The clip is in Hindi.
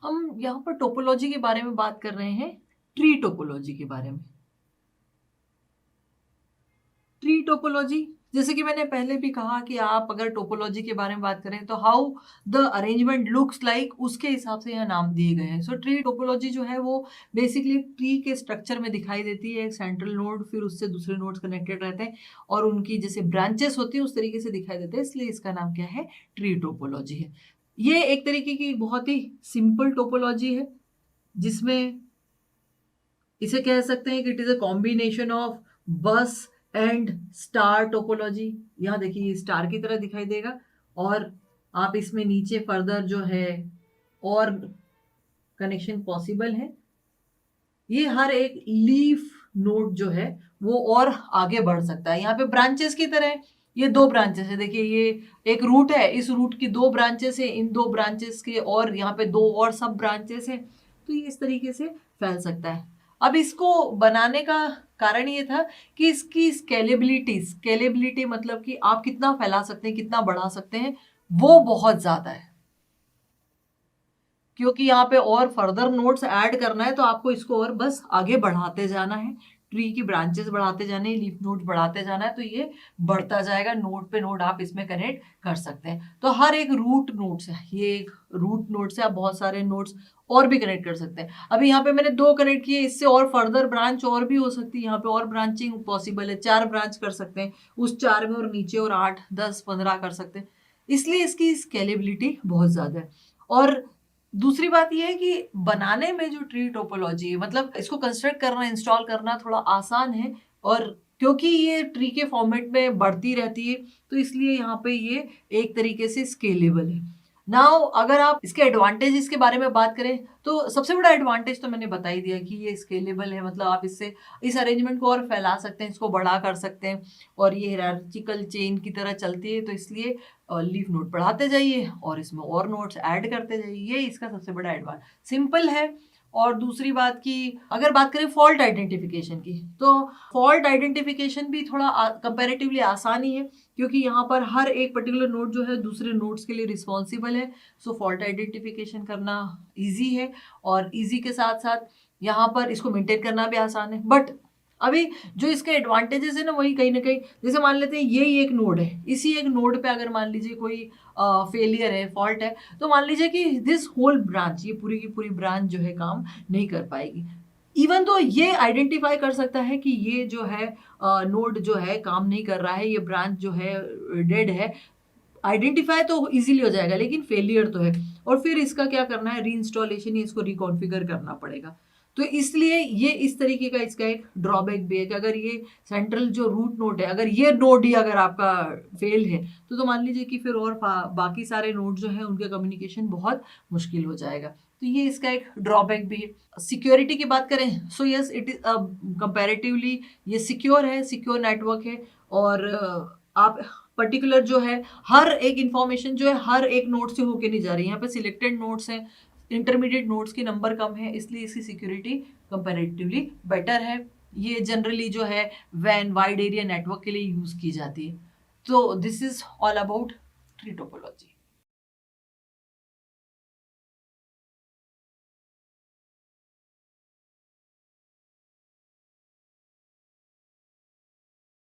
हम यहाँ पर टोपोलॉजी के बारे में बात कर रहे हैं, ट्री टोपोलॉजी के बारे में। ट्री टोपोलॉजी, जैसे कि मैंने पहले भी कहा कि आप अगर टोपोलॉजी के बारे में बात करें तो how the arrangement looks like, उसके हिसाब से यहाँ नाम दिए गए हैं। सो ट्री टोपोलॉजी जो है वो बेसिकली ट्री के स्ट्रक्चर में दिखाई देती है। एक सेंट्रल नोड, फिर उससे दूसरे नोड्स कनेक्टेड रहते हैं और उनकी जैसे ब्रांचेस होती है उस तरीके से दिखाई देते हैं, इसलिए इसका नाम क्या है, ट्री टोपोलॉजी है। ये एक तरीके की बहुत ही सिंपल टोपोलॉजी है, जिसमें इसे कह सकते हैं कि it is a combination of बस एंड स्टार टोपोलॉजी। यहाँ देखिए स्टार की तरह दिखाई देगा और आप इसमें नीचे फर्दर जो है और कनेक्शन पॉसिबल है। ये हर एक लीफ नोड जो है वो और आगे बढ़ सकता है। यहाँ पे ब्रांचेस की तरह ये दो ब्रांचेस है, देखिए ये एक रूट है, इस रूट की दो ब्रांचेस है, इन दो ब्रांचेस के और यहाँ पे दो और सब ब्रांचेस हैं, तो ये इस तरीके से फैल सकता है। अब इसको बनाने का कारण ये था कि इसकी स्केलेबिलिटी मतलब कि आप कितना फैला सकते हैं, कितना बढ़ा सकते हैं, वो बहुत ज्यादा है। क्योंकि यहाँ पे और फर्दर नोड्स ऐड करना है तो आपको इसको और बस आगे बढ़ाते जाना है, ट्री की ब्रांचेस बढ़ाते जाने, लीफ नोड्स बढ़ाते जाना है, तो ये बढ़ता जाएगा। नोड पे नोड आप इसमें कनेक्ट कर सकते हैं। तो हर एक रूट नोड से, ये एक रूट नोड से आप बहुत सारे नोड्स और भी कनेक्ट कर सकते हैं। अभी यहाँ पे मैंने दो कनेक्ट किए, इससे और फर्दर ब्रांच और भी हो सकती है, यहाँ पे और ब्रांचिंग पॉसिबल है, 4 ब्रांच कर सकते हैं उस 4 में और नीचे और 8, 10, 15 कर सकते हैं, इसलिए इसकी स्केलेबिलिटी बहुत ज्यादा है। और दूसरी बात यह है कि बनाने में जो ट्री टोपोलॉजी है, मतलब इसको कंस्ट्रक्ट करना, इंस्टॉल करना थोड़ा आसान है, और क्योंकि ये ट्री के फॉर्मेट में बढ़ती रहती है तो इसलिए यहाँ पे ये एक तरीके से स्केलेबल है। नाउ अगर आप इसके एडवांटेजेस के बारे में बात करें तो सबसे बड़ा एडवांटेज तो मैंने बता ही दिया कि ये स्केलेबल है, मतलब आप इससे इस अरेंजमेंट को और फैला सकते हैं, इसको बड़ा कर सकते हैं, और ये हायरार्चिकल चेन की तरह चलती है, तो इसलिए लीफ नोड बढ़ाते जाइए और इसमें और नोड्स ऐड करते जाइए, ये इसका सबसे बड़ा एडवांस, सिंपल है। और दूसरी बात की अगर बात करें फॉल्ट आइडेंटिफिकेशन की, तो फॉल्ट आइडेंटिफिकेशन भी थोड़ा कंपैरेटिवली आसान ही है, क्योंकि यहाँ पर हर एक पर्टिकुलर नोड जो है दूसरे नोड्स के लिए रिस्पॉन्सिबल है। सो फॉल्ट आइडेंटिफिकेशन करना इजी है, और इजी के साथ साथ यहाँ पर इसको मेंटेन करना भी आसान है। बट अभी जो इसके एडवांटेजेस है ना, वही कहीं ना कहीं, जैसे मान लेते हैं यही एक नोड है, इसी एक नोड पे अगर मान लीजिए कोई फेलियर है, फॉल्ट है, तो मान लीजिए कि दिस होल ब्रांच, ये पूरी की पूरी ब्रांच जो है काम नहीं कर पाएगी। इवन तो ये आइडेंटिफाई कर सकता है कि ये जो है नोड जो है काम नहीं कर रहा है, ये ब्रांच जो है डेड है, आइडेंटिफाई तो इजीली हो जाएगा, लेकिन फेलियर तो है, और फिर इसका क्या करना है, री इंस्टॉलेशन, इसको रिकॉन्फिगर करना पड़ेगा। तो इसलिए ये इस तरीके का इसका एक ड्रॉबैक भी है कि अगर ये सेंट्रल जो रूट नोड है, अगर ये नोड ही अगर आपका फेल है तो मान लीजिए कि फिर और बाकी सारे नोड जो है उनके कम्युनिकेशन बहुत मुश्किल हो जाएगा। तो ये इसका एक ड्रॉबैक भी है। सिक्योरिटी की बात करें, so yes it is comparatively ये सिक्योर है, सिक्योर नेटवर्क है, और आप पर्टिकुलर जो है हर एक इंफॉर्मेशन जो है हर एक नोड से होके नहीं जा रही है, यहाँ पे सिलेक्टेड नोड्स हैं, इंटरमीडिएट नोड्स की नंबर कम है, इसलिए इसकी सिक्योरिटी कंपैरेटिवली बेटर है। ये जनरली जो है वैन वाइड एरिया नेटवर्क के लिए यूज की जाती है। तो this is all about tree topology.